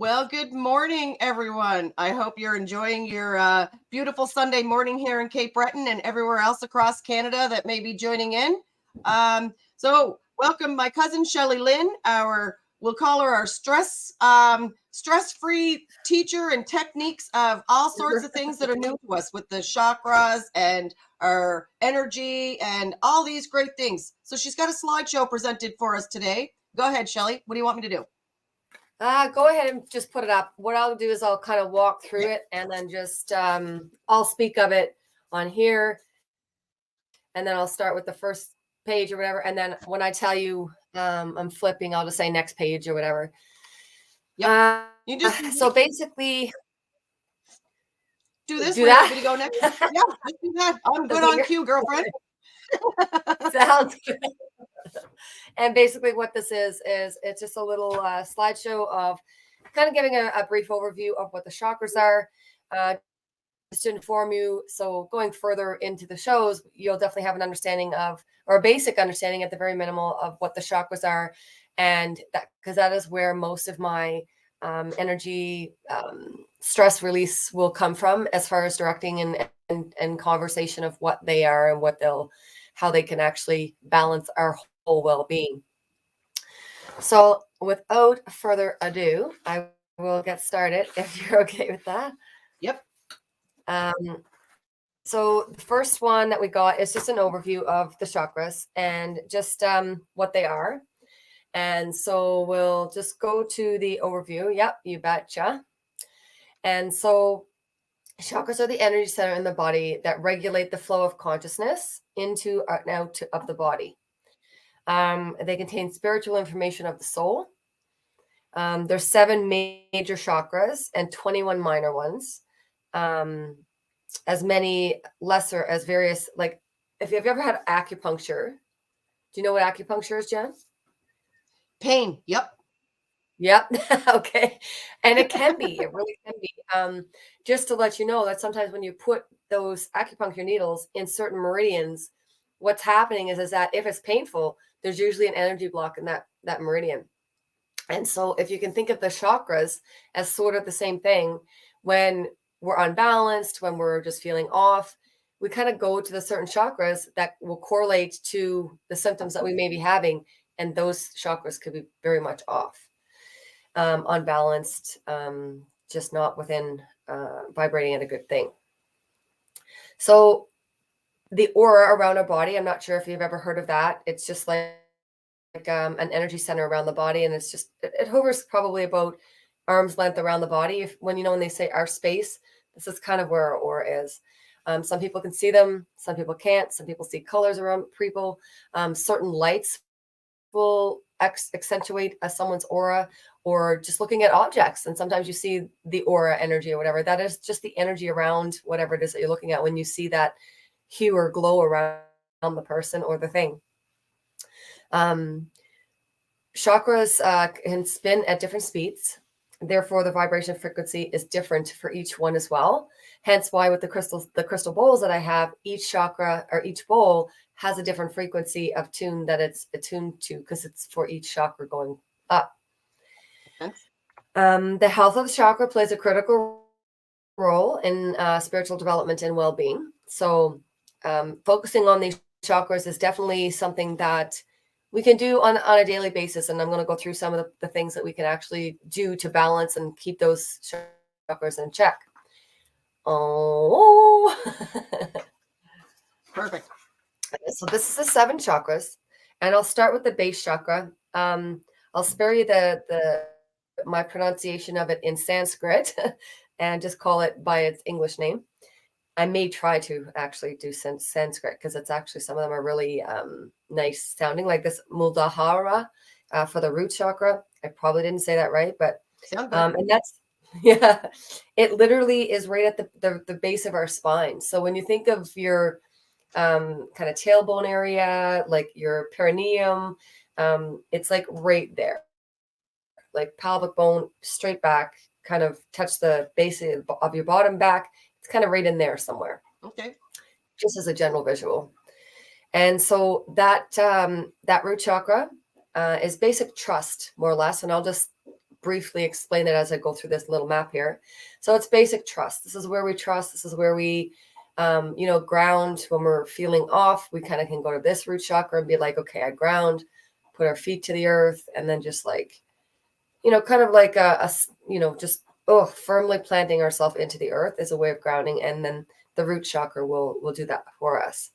Well, good morning, everyone. I hope you're enjoying your beautiful Sunday morning here in Cape Breton and everywhere else across Canada that may be joining in. So welcome my cousin Shelly Lynn, we'll call her our stress-free teacher and techniques of all sorts of things that are new to us with the chakras and our energy and all these great things. So she's got a slideshow presented for us today. Go ahead, Shelly. What do you want me to do? Go ahead and just put it up. What I'll do is I'll kind of walk through it and then just I'll speak of it on here. And then I'll start with the first page or whatever. And then when I tell you I'm flipping, I'll just say next page or whatever. Yep. So basically, do this. Do that. To go next. Yeah, just do that. I'm good on cue, girlfriend. Sounds good. And basically what this is it's just a little slideshow of kind of giving a brief overview of what the chakras are, just to inform you. So going further into the shows, you'll definitely have an understanding of, or a basic understanding at the very minimal of what the chakras are. And that, because that is where most of my energy stress release will come from, as far as directing and conversation of what they are and how they can actually balance our whole well-being. So without further ado, I will get started if you're okay with that. Yep. So the first one that we got is just an overview of the chakras and just what they are. And so we'll just go to the overview. Yep, you betcha. And so chakras are the energy center in the body that regulate the flow of consciousness into and out of the body. They contain spiritual information of the soul. There's 7 major chakras and 21 minor ones. As many lesser as various, like if you've ever had acupuncture, do you know what acupuncture is, Jen? Pain. Yep. Okay. And it can be, it really can be. Just to let you know that sometimes when you put those acupuncture needles in certain meridians, what's happening is that if it's painful, there's usually an energy block in that meridian. And so if you can think of the chakras as sort of the same thing, when we're unbalanced, when we're just feeling off, we kind of go to the certain chakras that will correlate to the symptoms that we may be having. And those chakras could be very much off, unbalanced, just not within vibrating at a good thing. So the aura around our body, I'm not sure if you've ever heard of that. It's just like an energy center around the body. And it's just, it hovers probably about arm's length around the body. When they say our space, this is kind of where our aura is. Some people can see them, some people can't. Some people see colors around people. Certain lights will accentuate someone's aura, or just looking at objects. And sometimes you see the aura energy or whatever. That is just the energy around whatever it is that you're looking at when you see that hue or glow around the person or the thing. Chakras can spin at different speeds. Therefore, the vibration frequency is different for each one as well. Hence why with the crystal bowls that I have, each chakra or each bowl has a different frequency of tune that it's attuned to, because it's for each chakra going up. Okay. The health of the chakra plays a critical role in spiritual development and well-being. So focusing on these chakras is definitely something that we can do on a daily basis. And I'm going to go through some of the things that we can actually do to balance and keep those chakras in check. Oh, perfect. So this is the 7 chakras, and I'll start with the base chakra. I'll spare you my pronunciation of it in Sanskrit and just call it by its English name. I may try to actually do Sanskrit, because it's actually, some of them are really nice sounding, like this Muladhara for the root chakra. I probably didn't say that right, but and that's, yeah, it literally is right at the base of our spine. So when you think of your kind of tailbone area, like your perineum, it's like right there, like pelvic bone, straight back, kind of touch the base of your bottom back. It's kind of right in there somewhere. Okay. Just as a general visual. And so that root chakra is basic trust, more or less. And I'll just briefly explain it as I go through this little map here. So it's basic trust. This is where we trust. This is where we, ground when we're feeling off. We kind of can go to this root chakra and be like, okay, I ground, put our feet to the earth, and then just like, kind of like firmly planting ourselves into the earth is a way of grounding. And then the root chakra will do that for us.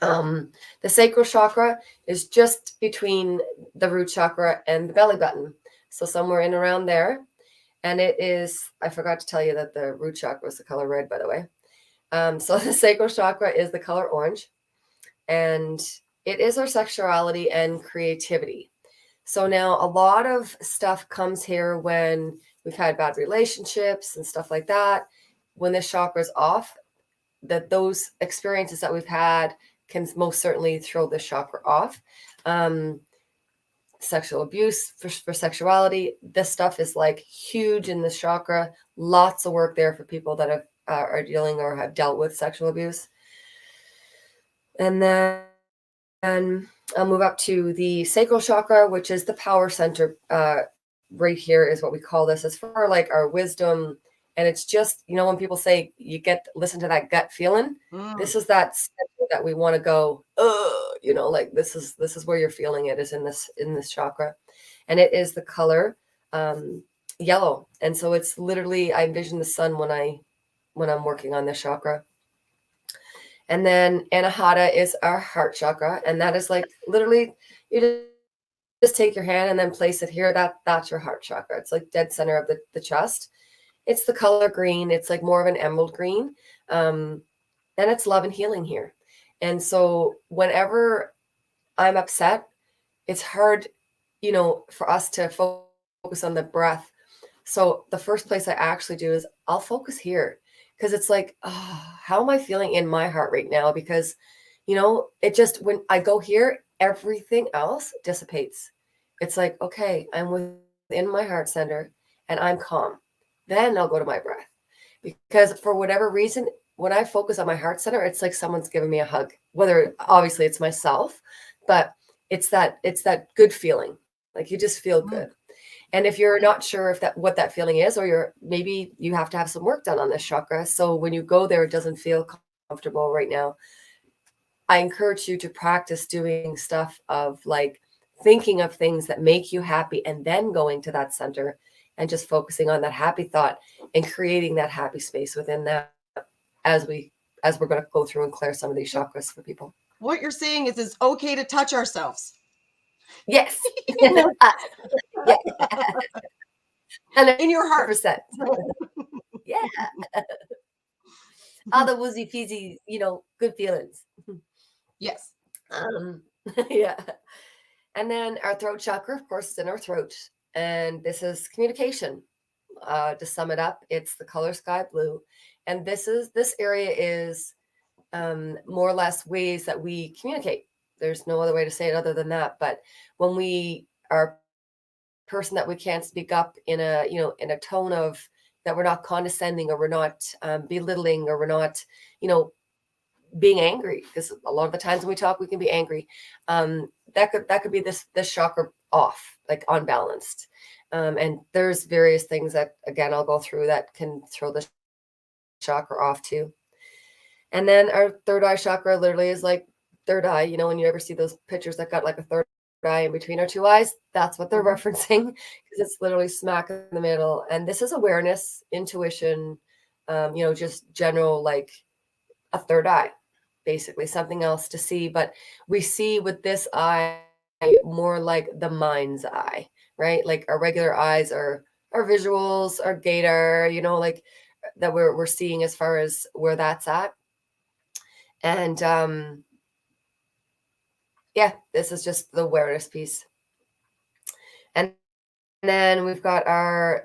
The sacral chakra is just between the root chakra and the belly button. So somewhere in around there. And it is, I forgot to tell you that the root chakra is the color red, by the way. So the sacral chakra is the color orange. And it is our sexuality and creativity. So now a lot of stuff comes here when we've had bad relationships and stuff like that. When this chakra is off, that those experiences that we've had can most certainly throw the chakra off. Sexual abuse for sexuality. This stuff is like huge in this chakra. Lots of work there for people that are dealing or have dealt with sexual abuse. And then I'll move up to the sacral chakra, which is the power center. Right here is what we call this. It's for like our wisdom. And it's just, when people say listen to that gut feeling, this is that we want to go, like this is where you're feeling it, is in this chakra. And it is the color yellow. And so it's literally, I envision the sun when I'm working on this chakra. And then Anahata is our heart chakra. And that is like literally, you just take your hand and then place it here. That's your heart chakra. It's like dead center of the chest. It's the color green. It's like more of an emerald green. And it's love and healing here. And so whenever I'm upset, it's hard, for us to focus on the breath. So the first place I actually do is I'll focus here, because it's like, how am I feeling in my heart right now? Because, it just, when I go here, everything else dissipates. It's like, okay, I'm within my heart center and I'm calm. Then I'll go to my breath, because for whatever reason, when I focus on my heart center, it's like someone's giving me a hug, whether obviously it's myself, but it's that good feeling. Like you just feel good. And if you're not sure what that feeling is, or maybe you have to have some work done on this chakra. So when you go there, it doesn't feel comfortable right now. I encourage you to practice doing stuff of like thinking of things that make you happy, and then going to that center and just focusing on that happy thought and creating that happy space within that as we're going to go through and clear some of these chakras for people. What you're saying is it's okay to touch ourselves. Yes. Yeah. And in your heart. Yeah. All the woozy peasy, good feelings. Yes. Yeah. And then our throat chakra, of course, is in our throat. And this is communication. To sum it up, it's the color sky blue. And this area is more or less ways that we communicate. There's no other way to say it other than that. But when we are a person that we can't speak up in a tone of that, we're not condescending, or we're not belittling, or we're not, being angry, because a lot of the times when we talk, we can be angry. That could be this chakra off, like unbalanced. And there's various things that, again, I'll go through that can throw the chakra off too. And then our third eye chakra literally is like third eye. When you ever see those pictures that got like a third eye in between our two eyes, that's what they're referencing, because it's literally smack in the middle. And this is awareness, intuition, just general, like a third eye, basically something else to see. But we see with this eye more like the mind's eye, right? Like our regular eyes are our visuals, our gator, like that we're seeing as far as where that's at. And this is just the awareness piece. And then we've got I'm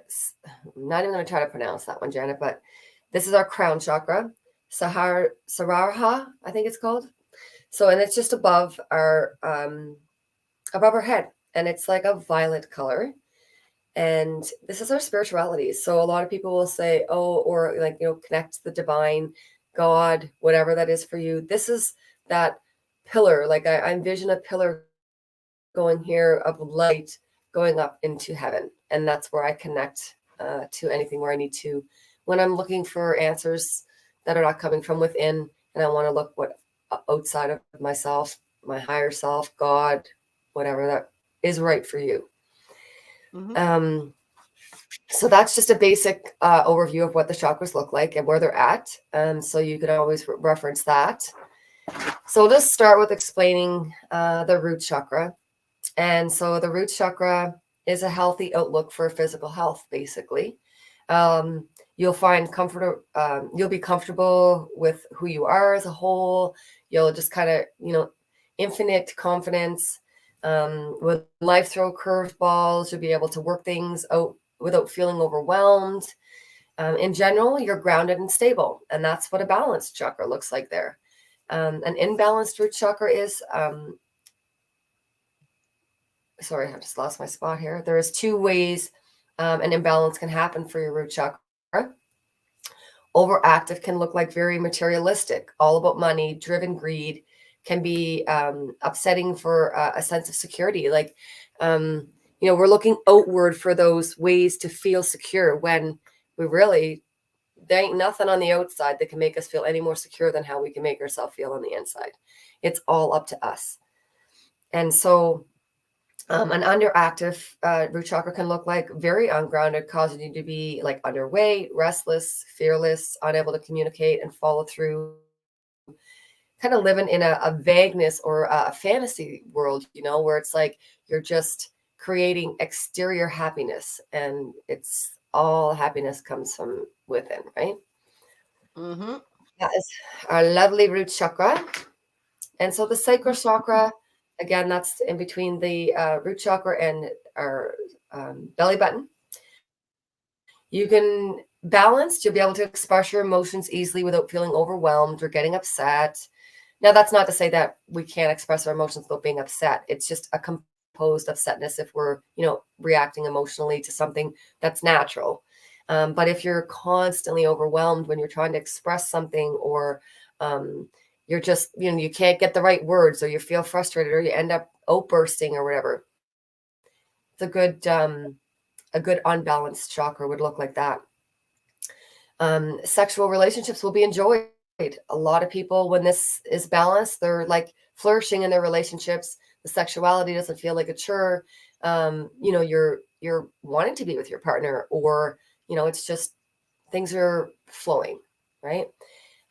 not even going to try to pronounce that one, Janet, but this is our crown chakra, Sahara, I think it's called. So, and it's just above our head, and it's like a violet color. And this is our spirituality. So a lot of people will say, or like, connect to the divine, God, whatever that is for you. This is that pillar. Like I envision a pillar going here of light going up into heaven. And that's where I connect to anything where I need to, when I'm looking for answers that are not coming from within, and I want to look what outside of myself, my higher self, God, whatever that is right for you. Mm-hmm. So that's just a basic overview of what the chakras look like and where they're at. So you can always reference that. So we'll just start with explaining the root chakra. And so the root chakra is a healthy outlook for physical health, basically. You'll find comfort, you'll be comfortable with who you are as a whole. You'll just kind of, infinite confidence. When life throw curveballs, you'll be able to work things out without feeling overwhelmed. In general, you're grounded and stable. And that's what a balanced chakra looks like there. An imbalanced root chakra is, sorry, I just lost my spot here. There is 2 ways an imbalance can happen for your root chakra. Overactive can look like very materialistic, all about money, driven greed, can be upsetting for a sense of security. Like, we're looking outward for those ways to feel secure when we really, there ain't nothing on the outside that can make us feel any more secure than how we can make ourselves feel on the inside. It's all up to us. And so an underactive root chakra can look like very ungrounded, causing you to be like underweight, restless, fearless, unable to communicate and follow through, kind of living in a vagueness or a fantasy world, where it's like you're just creating exterior happiness, and it's all happiness comes from within, right? Mm-hmm. That is our lovely root chakra. And so the sacral chakra, again, that's in between the root chakra and our belly button. You can balance, you'll be able to express your emotions easily without feeling overwhelmed or getting upset. Now, that's not to say that we can't express our emotions without being upset. It's just a composed upsetness if we're, reacting emotionally to something that's natural. But if you're constantly overwhelmed when you're trying to express something, or you're just, you can't get the right words, or you feel frustrated, or you end up outbursting or whatever, it's a good unbalanced chakra would look like that. Sexual relationships will be enjoyed. A lot of people, when this is balanced, they're like flourishing in their relationships. The sexuality doesn't feel like a chore. You're wanting to be with your partner, or, it's just things are flowing, right?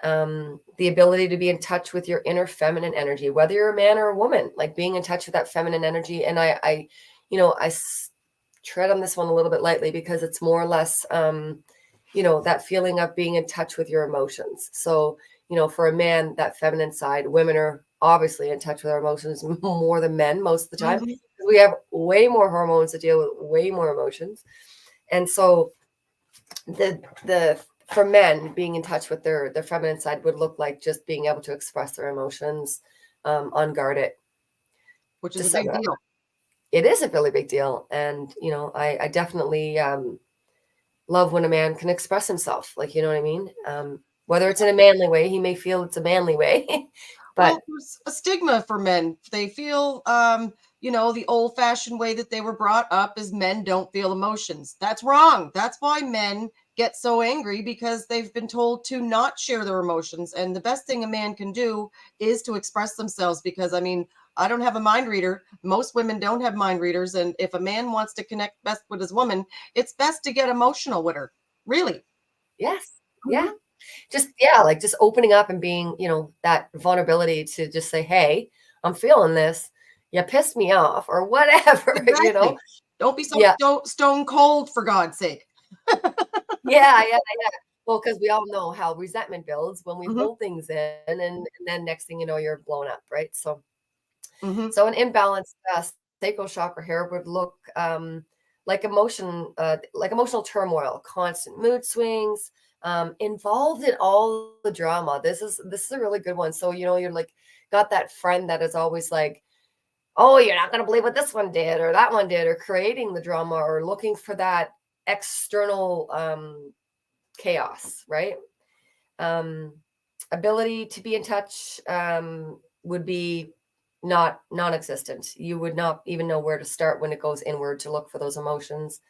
The ability to be in touch with your inner feminine energy, whether you're a man or a woman, like being in touch with that feminine energy. And I tread on this one a little bit lightly, because it's more or less, that feeling of being in touch with your emotions. So, for a man, that feminine side, women are obviously in touch with our emotions more than men most of the time. Mm-hmm. We have way more hormones to deal with, way more emotions. And so the for men, being in touch with their feminine side would look like just being able to express their emotions unguarded. Which is a big deal. It is a really big deal. And, I definitely love when a man can express himself. Like, you know what I mean? Whether it's in a manly way, he may feel it's a manly way. But well, there's a stigma for men. They feel, the old fashioned way that they were brought up is men don't feel emotions. That's wrong. That's why men get so angry, because they've been told to not share their emotions. And the best thing a man can do is to express themselves, because I don't have a mind reader. Most women don't have mind readers. And if a man wants to connect best with his woman, it's best to get emotional with her. Really. yes, Mm-hmm. yeah. Just opening up and being, that vulnerability to just say, hey, I'm feeling this. You pissed me off, or whatever, Exactly. Don't be so Yeah. stone cold, for God's sake. Yeah. Yeah. Yeah. Well, because we all know how resentment builds when we Mm-hmm. hold things in, and then next thing you know, you're blown up, right? So, Mm-hmm. so an imbalanced sacral chakra here would look like emotional turmoil, constant mood swings, involved in all the drama. This is a really good one. So, you're like got that friend that is always like, oh, you're not going to believe what this one did or that one did, or creating the drama, or looking for that external chaos, right? Um, ability to be in touch would be non-existent. You would not even know where to start when it goes inward to look for those emotions.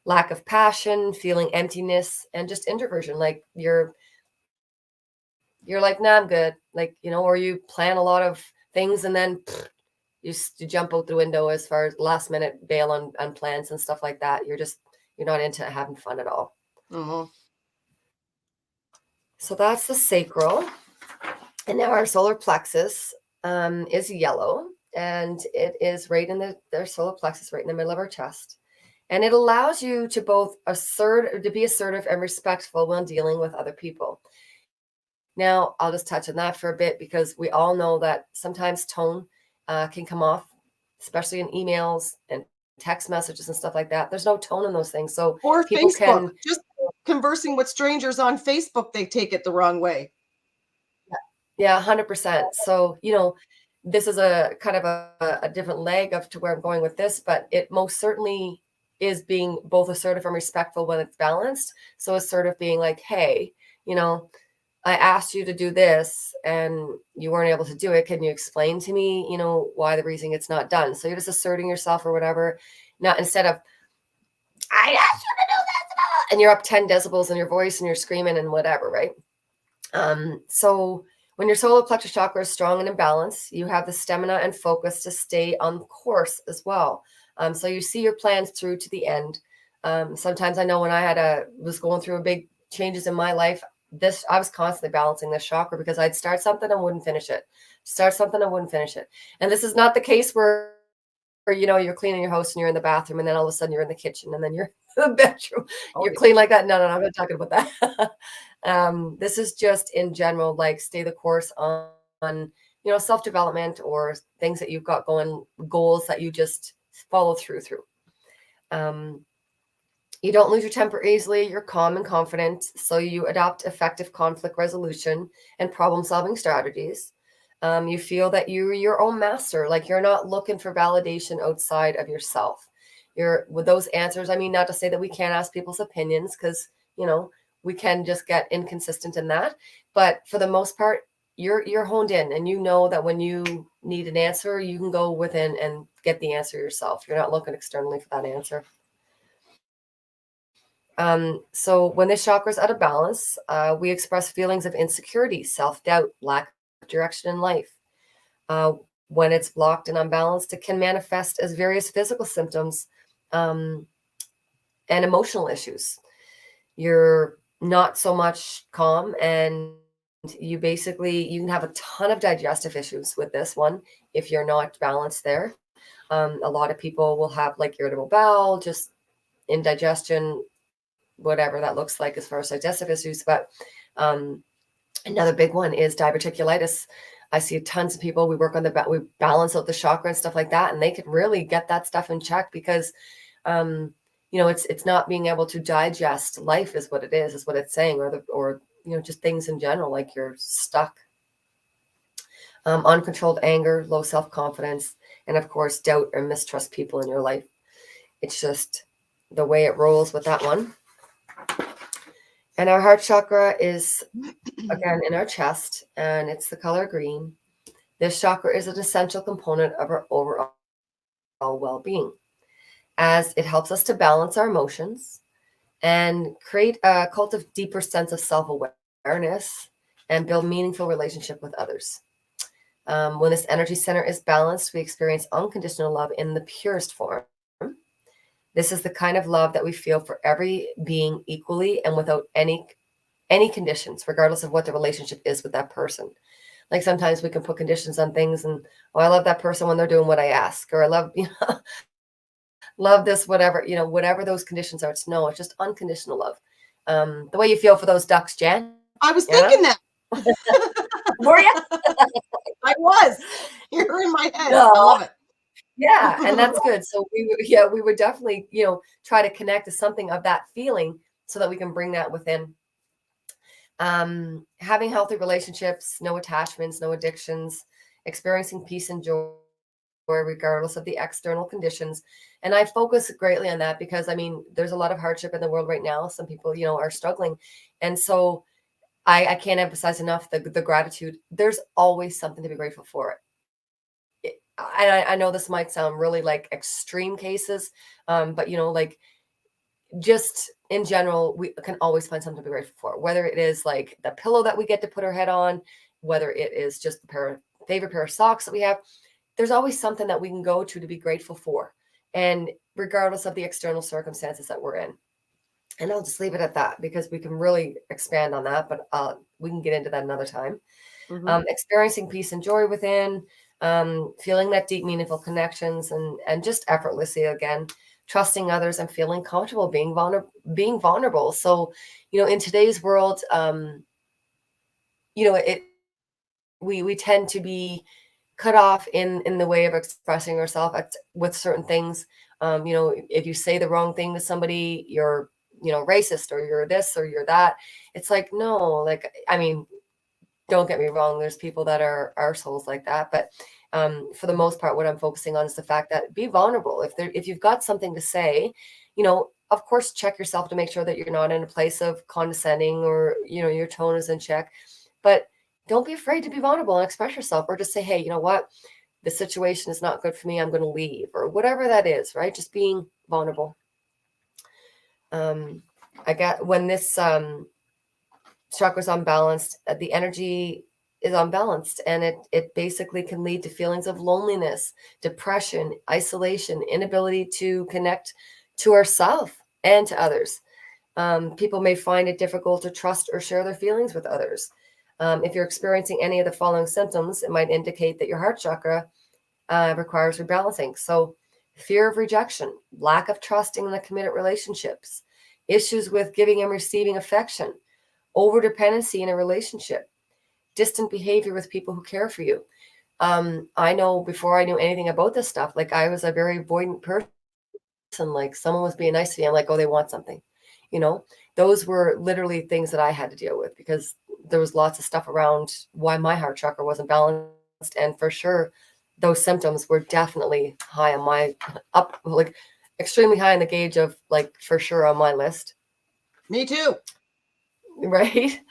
Lack of passion, feeling emptiness, and just introversion. Like you're like, nah, I'm good. Like, or you plan a lot of things and then you jump out the window as far as last minute bail on plans and stuff like that. You're not into having fun at all. Mm-hmm. So that's the sacral. And now our solar plexus is yellow, and it is right in their solar plexus, right in the middle of our chest. And it allows you to be assertive and respectful when dealing with other people. Now, I'll just touch on that for a bit because we all know that sometimes tone can come off, especially in emails and text messages and stuff like that. There's no tone in those things. So Or people Facebook, just conversing with strangers on Facebook, they take it the wrong way. Yeah, 100%. So, this is a kind of a different leg of to where I'm going with this, but it most certainly is being both assertive and respectful when it's balanced. So assertive being like, hey, I asked you to do this and you weren't able to do it. Can you explain to me, why the reason it's not done? So you're just asserting yourself or whatever. Not instead of, I asked you to do this, and you're up 10 decibels in your voice and you're screaming and whatever, right? So when your solar plexus chakra is strong and in balance, you have the stamina and focus to stay on course as well. So you see your plans through to the end. Sometimes I know when I was going through a big changes in my life, I was constantly balancing this chakra because I'd start something and wouldn't finish it. Start something and wouldn't finish it. And this is not the case where you're cleaning your house and you're in the bathroom and then all of a sudden you're in the kitchen and then you're in the bedroom. You're clean like that. No, I'm not talking about that. This is just in general, like stay the course on self-development or things that you've got going, goals that you just follow through. You don't lose your temper easily. You're calm and confident. So you adopt effective conflict resolution and problem-solving strategies. You feel that you're your own master. Like you're not looking for validation outside of yourself. With those answers. I mean, not to say that we can't ask people's opinions because, we can just get inconsistent in that. But for the most part, you're honed in and you know that when you need an answer, you can go within and get the answer yourself. You're not looking externally for that answer. So when this chakra is out of balance, we express feelings of insecurity, self-doubt, lack of direction in life. When it's blocked and unbalanced, it can manifest as various physical symptoms and emotional issues. You're not so much calm, and you can have a ton of digestive issues with this one if you're not balanced there. A lot of people will have like irritable bowel, just indigestion, whatever that looks like as far as digestive issues. But another big one is diverticulitis. I see tons of people, we balance out the chakra and stuff like that, and they can really get that stuff in check because, it's not being able to digest life is what it is what it's saying, or just things in general, like you're stuck. Uncontrolled anger, low self-confidence, and of course, doubt or mistrust people in your life. It's just the way it rolls with that one. And our heart chakra is, again, in our chest, and it's the color green. This chakra is an essential component of our overall well-being, as it helps us to balance our emotions and create a cult of deeper sense of self-awareness and build meaningful relationship with others. When this energy center is balanced, we experience unconditional love in the purest form. This is the kind of love that we feel for every being equally and without any conditions, regardless of what the relationship is with that person. Like sometimes we can put conditions on things and, I love that person when they're doing what I ask, or I love, love this, whatever, whatever those conditions are. It's just unconditional love. The way you feel for those ducks, Jan. I was thinking that. Were you? I was. You're in my head. No. I love it. Yeah, and that's good. So we would definitely, try to connect to something of that feeling so that we can bring that within. Having healthy relationships, no attachments, no addictions, experiencing peace and joy regardless of the external conditions. And I focus greatly on that because there's a lot of hardship in the world right now. Some people, are struggling. And so I can't emphasize enough the gratitude. There's always something to be grateful for. I know this might sound really like extreme cases, but like just in general, we can always find something to be grateful for, whether it is like the pillow that we get to put our head on, whether it is just the favorite pair of socks that we have. There's always something that we can go to be grateful for, and regardless of the external circumstances that we're in. And I'll just leave it at that because we can really expand on that, but we can get into that another time. Experiencing peace and joy within, feeling that deep, meaningful connections, and just effortlessly, again, trusting others and feeling comfortable being vulnerable. So, in today's world, we tend to be cut off in the way of expressing ourselves with certain things. If you say the wrong thing to somebody, you're racist, or you're this, or you're that. It's like, no, like, I mean, don't get me wrong, there's people that are arseholes like that, but for the most part, what I'm focusing on is the fact that be vulnerable. If you've got something to say, of course, check yourself to make sure that you're not in a place of condescending, or your tone is in check. But don't be afraid to be vulnerable and express yourself, or just say, hey, you know what, the situation is not good for me, I'm going to leave, or whatever that is, right? Just being vulnerable. When this chakra is unbalanced, the energy is unbalanced, and it basically can lead to feelings of loneliness, depression, isolation, inability to connect to ourselves and to others. People may find it difficult to trust or share their feelings with others. If you're experiencing any of the following symptoms, it might indicate that your heart chakra requires rebalancing. So fear of rejection, lack of trusting in the committed relationships, issues with giving and receiving affection, over-dependency in a relationship, distant behavior with people who care for you. I know before I knew anything about this stuff, like, I was a very avoidant person. Like, someone was being nice to me, I'm like, oh, they want something. Those were literally things that I had to deal with, because there was lots of stuff around why my heart chakra wasn't balanced. And for sure, those symptoms were definitely high on my like extremely high on the gauge of, like, for sure on my list. Me too. Right.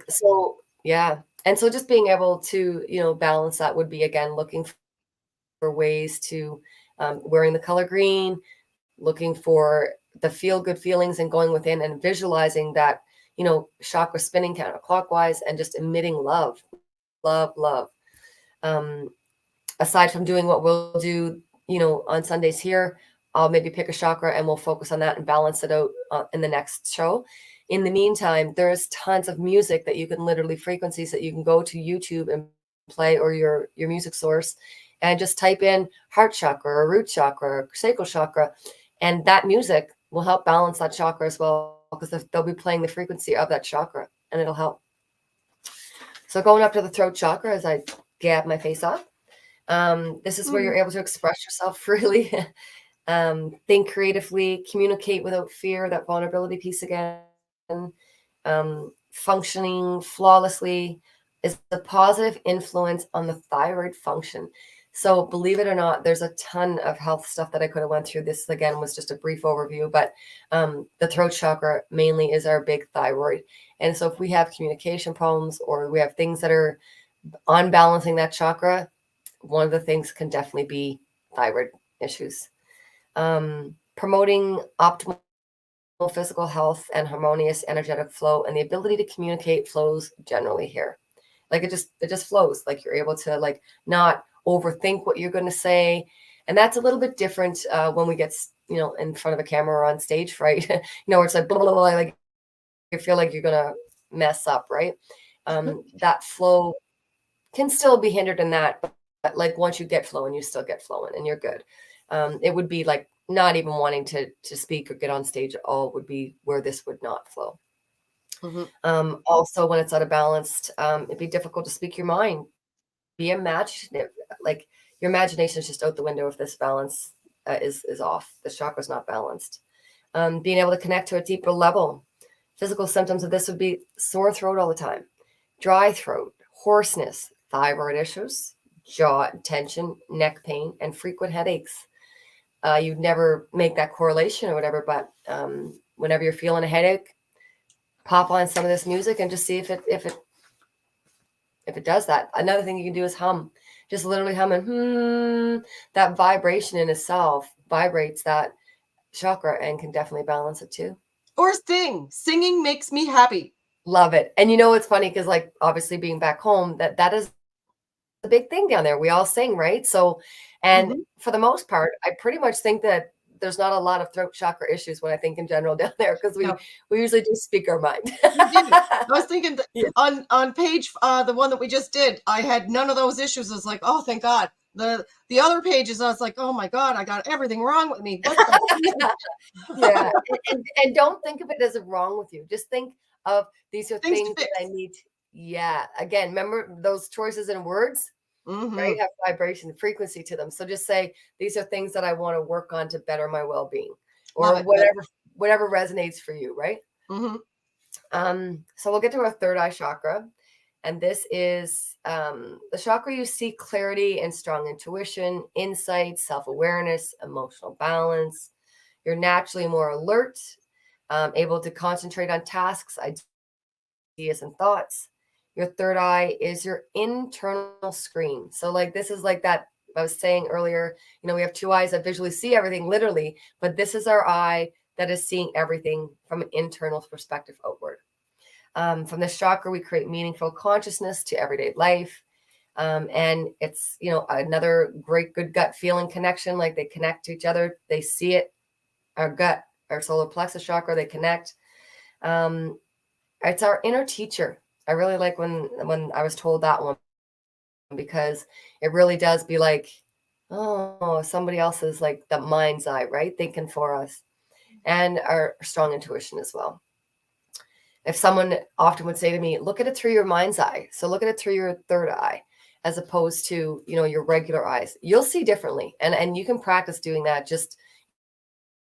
So yeah. And so just being able to, balance that would be, again, looking for ways to, wearing the color green, looking for the feel good feelings and going within and visualizing that, chakra spinning counterclockwise and just emitting love. Aside from doing what we'll do, on Sundays here, I'll maybe pick a chakra and we'll focus on that and balance it out in the next show. In the meantime, there's tons of music that you can literally, frequencies that you can go to YouTube and play, or your music source, and just type in heart chakra or root chakra or sacral chakra. And that music will help balance that chakra as well, because they'll be playing the frequency of that chakra, and it'll help. So going up to the throat chakra, as I gab my face off, this is where you're able to express yourself freely, think creatively, communicate without fear, that vulnerability piece again. Functioning flawlessly is a positive influence on the thyroid function. So believe it or not, there's a ton of health stuff that I could have went through. This, again, was just a brief overview, but the throat chakra mainly is our big thyroid. And so if we have communication problems, or we have things that are unbalancing that chakra, one of the things can definitely be thyroid issues. Promoting optimal physical health and harmonious energetic flow, and the ability to communicate flows generally here. Like, it just flows. Like, you're able to, like, not overthink what you're going to say. And that's a little bit different when we get, in front of a camera or on stage fright, where it's like, blah, blah, blah, like, you feel like you're going to mess up, right? That flow can still be hindered in that, but like, once you get flowing, you still get flowing and you're good. It would be like not even wanting to speak or get on stage at all would be where this would not flow. Also, when it's out of balance, it'd be difficult to speak your mind, be imaginative. Like, your imagination is just out the window if this balance is off. The chakra's not balanced. Being able to connect to a deeper level. Physical symptoms of this would be sore throat all the time, dry throat, hoarseness, thyroid issues, jaw tension, neck pain, and frequent headaches. You'd never make that correlation or whatever, but whenever you're feeling a headache, pop on some of this music and just see if it does that. Another thing you can do is hum. just literally humming, that vibration in itself vibrates that chakra and can definitely balance it too. Or sing. Singing makes me happy. Love it. And you know, it's funny because like obviously being back home, that is the big thing down there. We all sing, right? So, and for the most part, I pretty much think that there's not a lot of throat chakra issues when I think in general down there, because we usually do speak our mind. You did. I was thinking that on page the one that we just did, I had none of those issues. I was like, oh, thank God. The other pages, I was like, oh my God, I got everything wrong with me. Yeah. And don't think of it as wrong with you. Just think of these are things that I need. Yeah. Again, remember those choices in words, right? Have vibration, frequency to them. So just say, these are things that I want to work on to better my well-being, or whatever resonates for you, right? So we'll get to our third eye chakra. And this is the chakra you see clarity and strong intuition, insight, self-awareness, emotional balance. You're naturally more alert, able to concentrate on tasks, ideas, and thoughts. Your third eye is your internal screen. So like this is like that I was saying earlier, you know, we have two eyes that visually see everything literally, but this is our eye that is seeing everything from an internal perspective outward. From this chakra, we create meaningful consciousness to everyday life. And it's, you know, another great, good gut feeling connection. Like they connect to each other. They see it. Our gut, our solar plexus chakra, they connect. It's our inner teacher. I really like when I was told that one, because it really does be like, oh, somebody else's like the mind's eye, right? Thinking for us. And our strong intuition as well. If someone often would say to me, look at it through your mind's eye. So look at it through your third eye, as opposed to, you know, your regular eyes. You'll see differently. And you can practice doing that, just,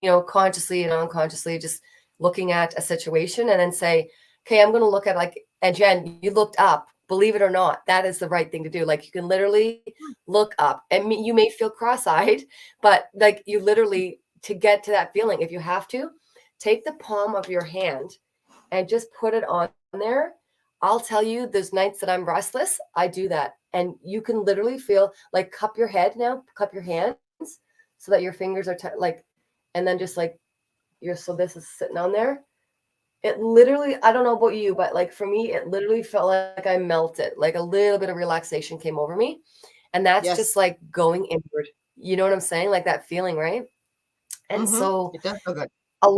you know, consciously and unconsciously, just looking at a situation and then say, okay, I'm going to look at like, and Jen, you looked up, believe it or not, that is the right thing to do. Like you can literally look up, and you may feel cross-eyed, but like you literally, to get to that feeling, if you have to, take the palm of your hand and just put it on there. I'll tell you, there's nights that I'm restless. I do that. And you can literally feel like, cup your head now, cup your hands so that your fingers are like, and then just like so this is sitting on there. It literally, I don't know about you, but like for me, it literally felt like I melted, like a little bit of relaxation came over me. And that's just like going inward. You know what I'm saying? Like that feeling, right? And so it does feel good. A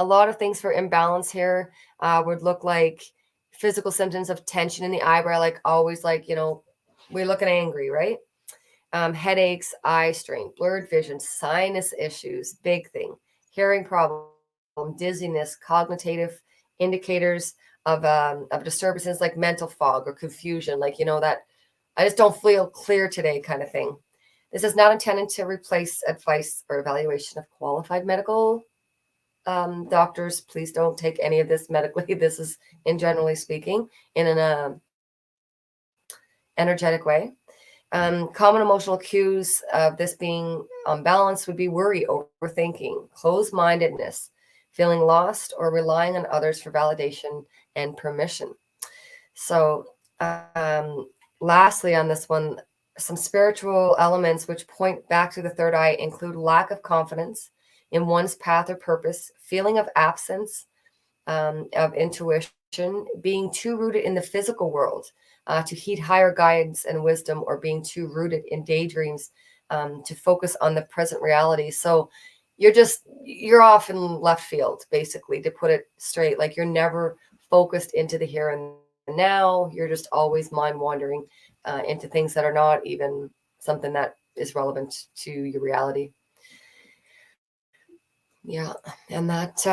lot of things for imbalance here would look like physical symptoms of tension in the eyebrow, like always, like, you know, we're looking angry, right? Headaches, eye strain, blurred vision, sinus issues, big thing, hearing problem, dizziness, cognitive indicators of disturbances like mental fog or confusion, like, you know, that I just don't feel clear today kind of thing. This is not intended to replace advice or evaluation of qualified medical doctors. Please don't take any of this medically. This is, in generally speaking, in an energetic way. Common emotional cues of this being unbalanced would be worry, overthinking, closed-mindedness, feeling lost, or relying on others for validation and permission. So lastly on this one, some spiritual elements which point back to the third eye include lack of confidence in one's path or purpose, feeling of absence of intuition, being too rooted in the physical world to heed higher guidance and wisdom, or being too rooted in daydreams to focus on the present reality. So you're off in left field, basically, to put it straight. Like you're never focused into the here and now. You're just always mind wandering into things that are not even something that is relevant to your reality. Yeah. And that,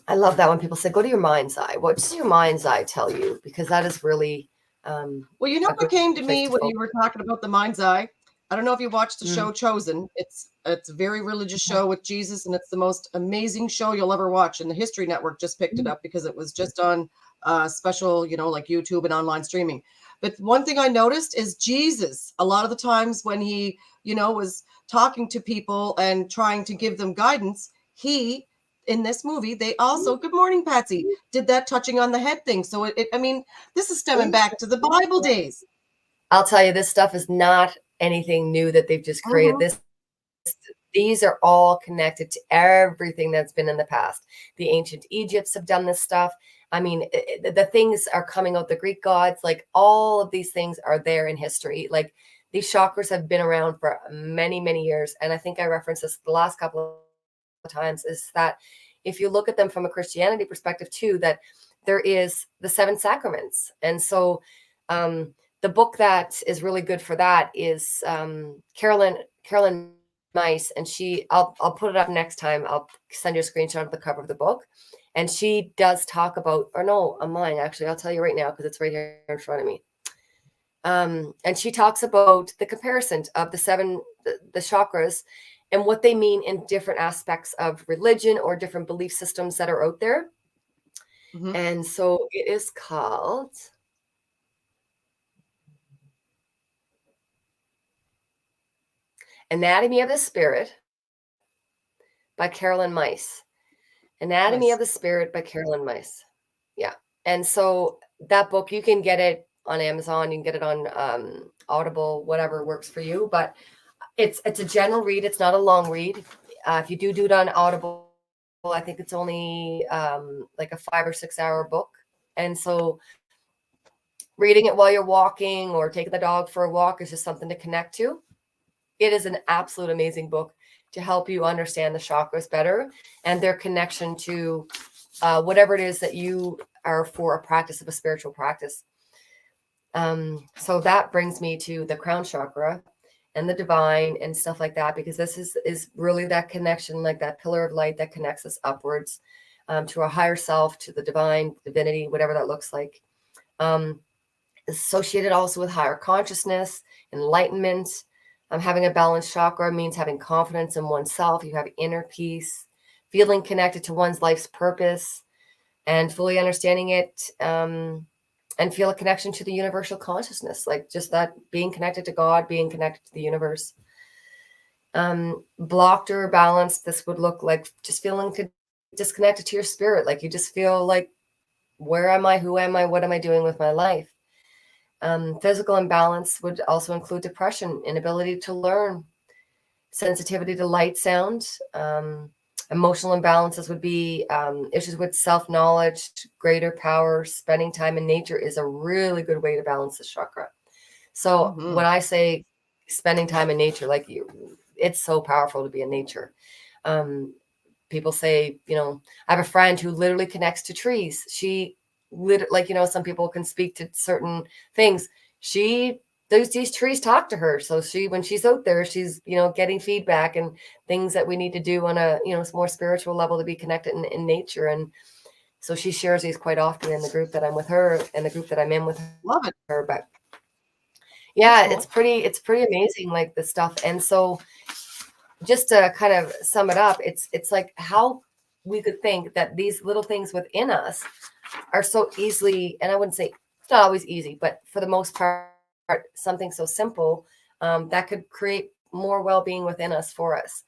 I love that when people say, go to your mind's eye. What does your mind's eye tell you? Because that is really, well, you know what came to me when you were talking about the mind's eye? I don't know if you watched the show Chosen. It's a very religious show with Jesus, and it's the most amazing show you'll ever watch. And the History Network just picked it up because it was just on special, you know, like YouTube and online streaming. But one thing I noticed is Jesus, a lot of the times when he, you know, was talking to people and trying to give them guidance, he in this movie, they also, good morning, Patsy, did that touching on the head thing. So I mean, this is stemming back to the Bible days. I'll tell you, this stuff is not anything new that they've just created. These are all connected to everything that's been in the past. The ancient Egypts have done this stuff. I mean, the things are coming out, the Greek gods, like all of these things are there in history. Like these chakras have been around for many, many years. And I think I referenced this the last couple of times, is that if you look at them from a Christianity perspective too, that there is the 7 sacraments. And so the book that is really good for that is Carolyn Mice, and I'll put it up next time. I'll send you a screenshot of the cover of the book. And she does talk about, or no, I'm lying, actually, I'll tell you right now, because it's right here in front of me. And she talks about the comparison of the chakras and what they mean in different aspects of religion or different belief systems that are out there. Mm-hmm. And so it is called Anatomy of the Spirit by Carolyn Mice. Anatomy of the Spirit by Carolyn Mice. Yeah. And so that book, you can get it on Amazon, you can get it on Audible, whatever works for you. But it's a general read. It's not a long read. If you do it on Audible, I think it's only like a 5 or 6 hour book. And so reading it while you're walking or taking the dog for a walk is just something to connect to. It is an absolute amazing book to help you understand the chakras better and their connection to whatever it is that you are for a practice of a spiritual practice. So that brings me to the crown chakra and the divine and stuff like that, because this is really that connection, like that pillar of light that connects us upwards to our higher self, to the divine, divinity, whatever that looks like. Associated also with higher consciousness, enlightenment. Having a balanced chakra means having confidence in oneself. You have inner peace, feeling connected to one's life's purpose, and fully understanding it, and feel a connection to the universal consciousness, like just that being connected to God, being connected to the universe. Blocked or balanced, this would look like just feeling disconnected to your spirit. Like you just feel like, where am I? Who am I? What am I doing with my life? Physical imbalance would also include depression, inability to learn, sensitivity to light, sound. Emotional imbalances would be issues with self-knowledge, greater power. Spending time in nature is a really good way to balance the chakra. So when I say spending time in nature, like it's so powerful to be in nature. People say, I have a friend who literally connects to trees. She like, some people can speak to certain things. These trees talk to her. So when she's out there, she's, getting feedback and things that we need to do on a, more spiritual level to be connected in nature. And so she shares these quite often in the group that I'm with her and the group that I'm in with her. Love it. But yeah, it's pretty amazing, like the stuff. And so just to kind of sum it up, it's like how we could think that these little things within us are so easily, and I wouldn't say it's not always easy, but for the most part, something so simple that could create more well-being within us for us.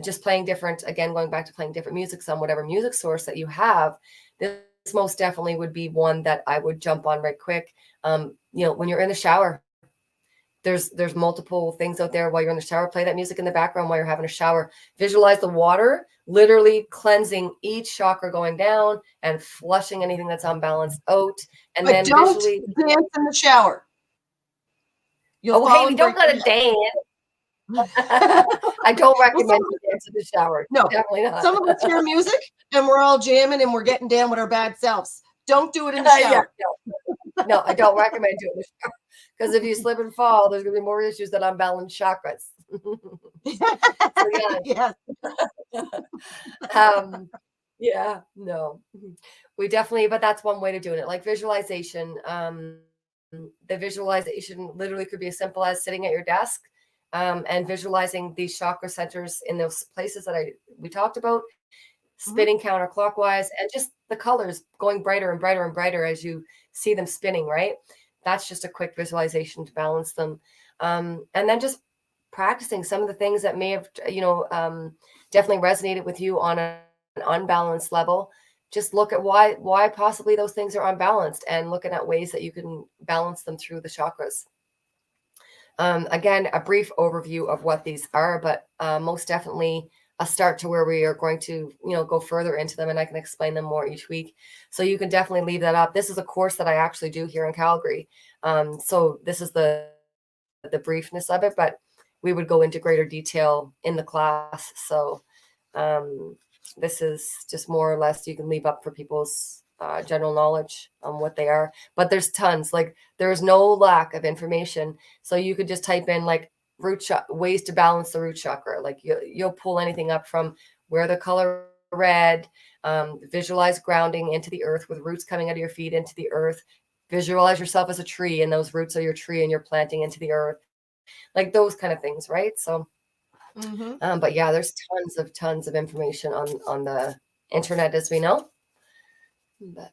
Just playing different, again, going back to playing different music on whatever music source that you have, this most definitely would be one that I would jump on right quick. When you're in the shower, there's multiple things out there while you're in the shower. Play that music in the background while you're having a shower. Visualize the water literally cleansing each chakra, going down and flushing anything that's unbalanced out. And but then don't visually dance in the shower. Hey, we don't gotta dance. I don't recommend you dance in the shower. No, definitely not. Some of us hear music and we're all jamming and we're getting down with our bad selves. Don't do it in the shower. No, I don't recommend doing the shower, because if you slip and fall, there's gonna be more issues than unbalanced chakras. No, we definitely, but that's one way to doing it. Like visualization. The visualization literally could be as simple as sitting at your desk and visualizing these chakra centers in those places that we talked about, spinning counterclockwise, and just the colors going brighter and brighter and brighter as you see them spinning, right? That's just a quick visualization to balance them. And then just practicing some of the things that may have, definitely resonated with you on an unbalanced level. Just look at why possibly those things are unbalanced, and looking at ways that you can balance them through the chakras. Again, a brief overview of what these are, but most definitely a start to where we are going to, go further into them, and I can explain them more each week. So you can definitely leave that up. This is a course that I actually do here in Calgary. So this is the briefness of it, but we would go into greater detail in the class. So this is just more or less, you can leave up for people's general knowledge on what they are, but there's tons, like there's no lack of information. So you could just type in like ways to balance the root chakra. Like you'll pull anything up from where the color red, visualize grounding into the earth with roots coming out of your feet into the earth. Visualize yourself as a tree, and those roots are your tree, and you're planting into the earth, like those kind of things, right? So but yeah, there's tons of information on the internet, as we know. But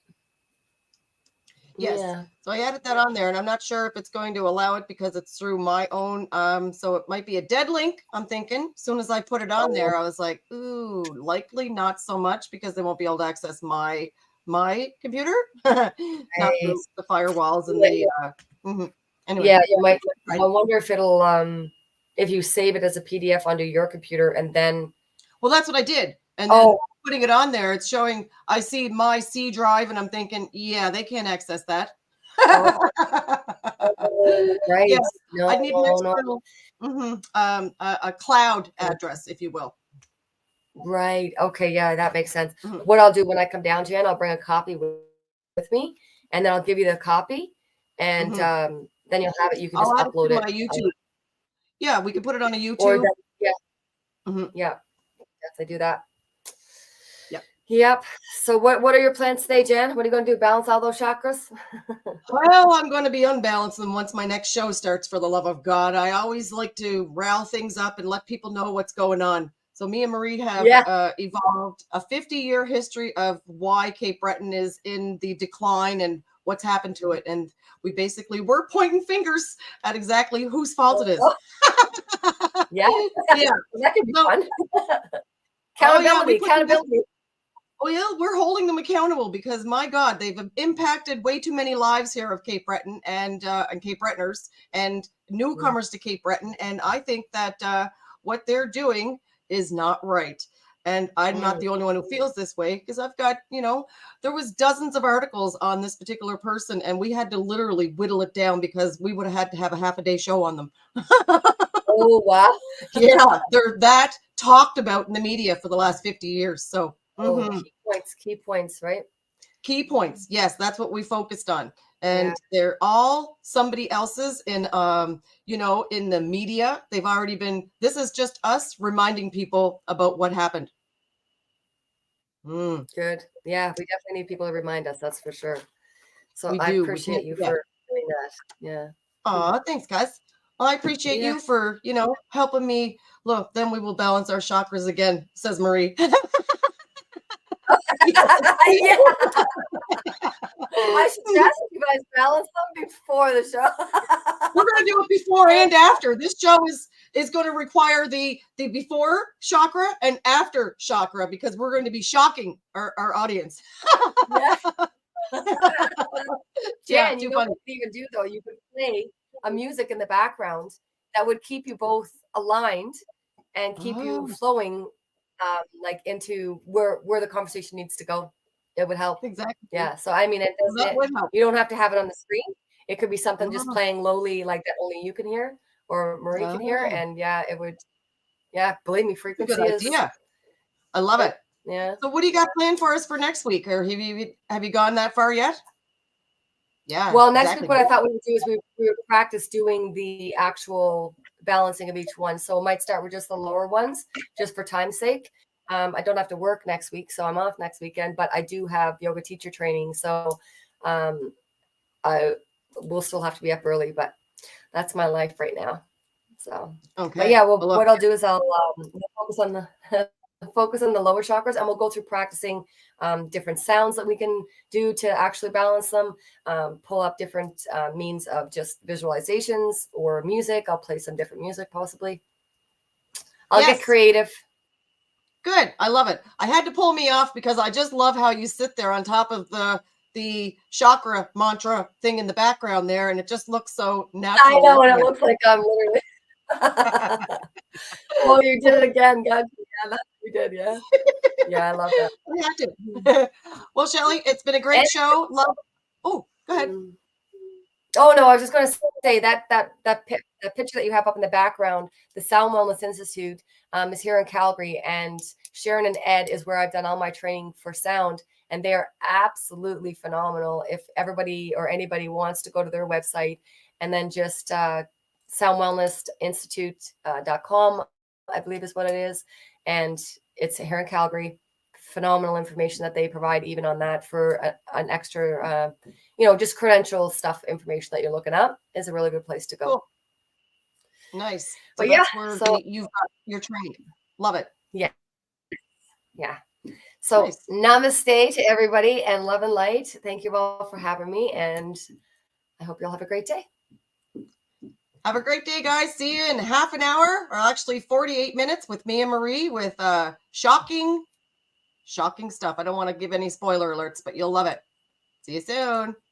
yes, yeah. So I added that on there, and I'm not sure if it's going to allow it because it's through my own. So it might be a dead link. I'm thinking. As soon as I put it on there, I was like, ooh, likely not so much, because they won't be able to access my computer, not the firewalls and the. Anyway, yeah, you might. I wonder if it'll if you save it as a PDF onto your computer and then. Well, that's what I did, and then putting it on there, it's showing. I see my C drive, and I'm thinking, yeah, they can't access that. Right. Yes, I need an external, a cloud address, if you will. Right. Okay. Yeah, that makes sense. What I'll do when I come down, Jen, I'll bring a copy with me, and then I'll give you the copy, and then you'll have it. You can just upload it. My YouTube. Yeah, we can put it on a YouTube. Or yeah, definitely do that. Yep. So what are your plans today, Jen? What are you going to do? Balance all those chakras? Well, I'm going to be unbalanced them once my next show starts, for the love of God. I always like to rile things up and let people know what's going on. So me and Marie have evolved a 50-year history of why Cape Breton is in the decline and what's happened to it. And we're pointing fingers at exactly whose fault it is. Yeah. That could be fun. Accountability. Oh yeah, we're holding them accountable, because my God, they've impacted way too many lives here of Cape Breton and Cape Bretoners and newcomers to Cape Breton. And I think that what they're doing is not right. And I'm not the only one who feels this way, because I've got, there was dozens of articles on this particular person, and we had to literally whittle it down because we would have had to have a half-a-day show on them. Oh, wow. Yeah, they're that talked about in the media for the last 50 years. So key points, right? Key points. Yes, that's what we focused on. And they're all somebody else's in in the media. They've already been, this is just us reminding people about what happened. Good. Yeah, we definitely need people to remind us, that's for sure. So I appreciate you for doing that. Yeah. Oh, thanks, guys. Well, I appreciate you for, helping me. Look, then we will balance our chakras again, says Marie. I suggest you guys balance them before the show. We're going to do it before and after. This show is going to require the before chakra and after chakra, because we're going to be shocking our audience. Jen, you know what you can do, though? You could play a music in the background that would keep you both aligned and keep you flowing like into where the conversation needs to go. It would help. Exactly. Yeah. So I mean, you don't have to have it on the screen. It could be something just playing lowly, like that only you can hear or Marie can hear. And it would. Yeah, believe me, frequency is. Yeah, I love it. Yeah. So what do you got planned for us for next week? Or have you gone that far yet? Yeah. Well, next week, what I thought we would do is we would practice doing the actual balancing of each one. So I might start with just the lower ones, just for time's sake. I don't have to work next week, so I'm off next weekend, but I do have yoga teacher training. So I will still have to be up early, but that's my life right now. So, but yeah, what I'll do is I'll focus on the lower chakras, and we'll go through practicing different sounds that we can do to actually balance them, pull up different means of just visualizations or music. I'll play some different music possibly. I'll get creative. Good. I love it. I had to pull me off because I just love how you sit there on top of the chakra mantra thing in the background there, and it just looks so natural. I know, and it looks like I'm literally. Oh, you did it again. God, yeah, that's what you did. Yeah. Yeah, I love that. We had to. Well, Shelly, it's been a great show. Love. Oh, go ahead. Oh no, I was just going to say that picture that you have up in the background, the Sound Wellness Institute, is here in Calgary, and Sharon and Ed is where I've done all my training for sound, and they are absolutely phenomenal. If everybody or anybody wants to go to their website and then just soundwellnessinstitute.com, I believe is what it is, and it's here in Calgary. Phenomenal information that they provide even on that for an extra, just credential stuff information that you're looking up is a really good place to go. Cool. Nice. But that's where you've got your training. Love it. Yeah. Yeah. So namaste to everybody and love and light. Thank you all for having me. And I hope you all have a great day. Have a great day, guys. See you in half an hour, or actually 48 minutes with me and Marie with shocking stuff. I don't want to give any spoiler alerts, but you'll love it. See you soon.